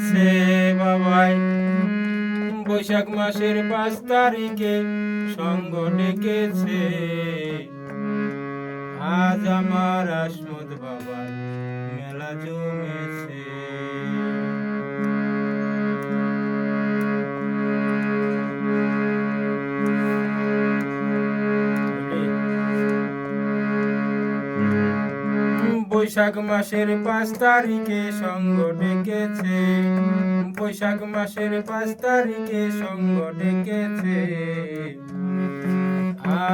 সে বাবাই বৈশাখ মাসের 5 তারিখে সঙ্গ ডেকেছে। আজ আমার আসমত বাবার মেলা জমেছে। বৈশাখ মাসের 5 তারিখে সঙ্গ ডেকেছে। বৈশাখ মাসের 5 তারিখে সঙ্গ ডেকেছে।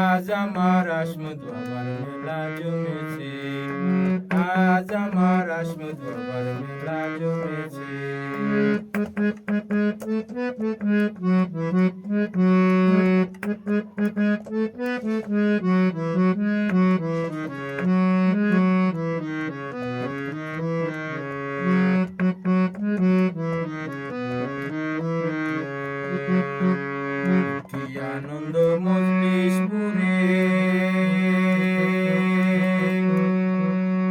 আজ আমার আসমত বাবার মেলা জমেছে। আজ আমার আসমত বাবার মেলা জমেছে। কি আনন্দ মজলিশপুরে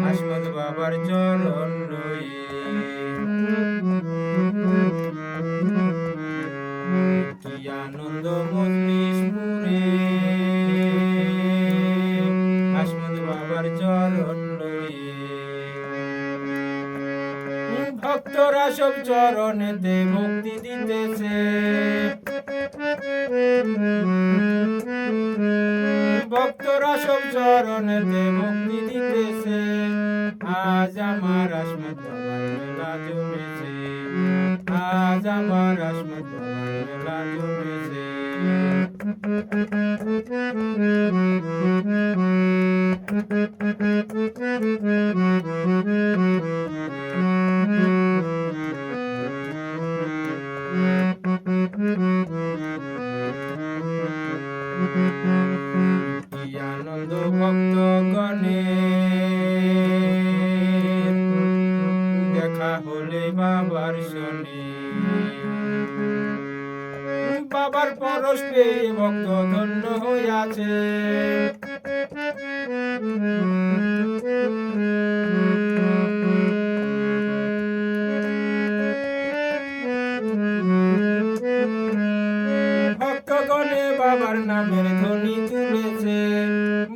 আসমত বাবার চরণ লয়ে। কি আনন্দ মজলিশপুরে আসমত বাবার চরণ লয়ে। ভক্তরা সব চরণেতে ভক্তি দিতেছে। ভক্তরা সব চরণেতে ভক্তি দিতেছে। আজ আমার আসমত বাবার মেলা জমেছে। আজ আমার আসমত বাবার মেলা জমেছে। কি আনন্দ ভক্তগণে দেখা হলে বাবার শনি। বাবার পরশ পেয়ে ভক্ত ধন্য হইয়াছে। ভক্তগণে বাবার নামের ধ্বনি তুলেছে।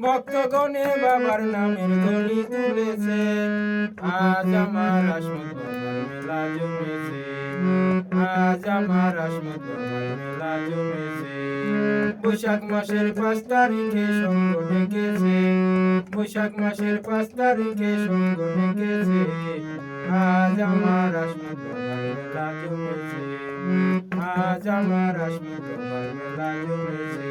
ভক্তগণে বাবার নামের ধ্বনি তুলেছে। আজ আমার আসমত বাবার মেলা জমেছে। আজ আমার আসমত বাবার মেলা জমেছে। বৈশাখ মাসের 5 তারিখে সঙ্গ ডেকেছে। বৈশাখ মাসের 5 তারিখে সঙ্গ ডেকেছে। আজ আমার আসমত বাবার মেলা জমেছে। আজ আমার আসমত বাবার মেলা জমেছে।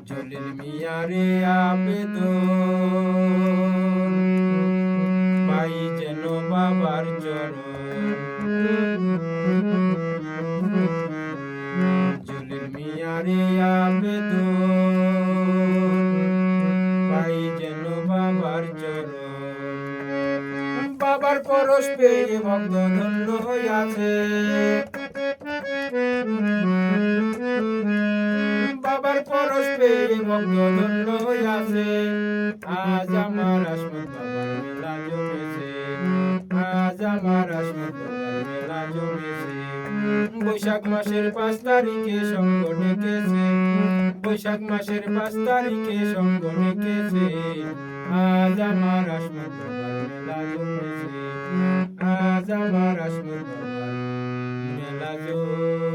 জলিল মিয়ারে আবেদন পাই যেন বাবার চরণ। জলিল মিয়ারে আবেদন পাই যেন বাবার চরণ। বাবার পরশ পেয়ে ভক্ত ধন্য হইয়াছে। বাবার পরশ পেয়ে ভক্ত ধন্য হইয়াছে। আজ আমার আসমত বাবার মেলা জমেছে। আজ আমার আসমত বাবার মেলা জমেছে। বৈশাখ মাসের 5 তারিখে সঙ্গ ডেকেছে। বৈশাখ মাসের 5 তারিখে সঙ্গ ডেকেছে। আজ আমার আসমত বাবার মেলা জমেছে। আজ আমার আসমত বাবার মেলা জমেছে।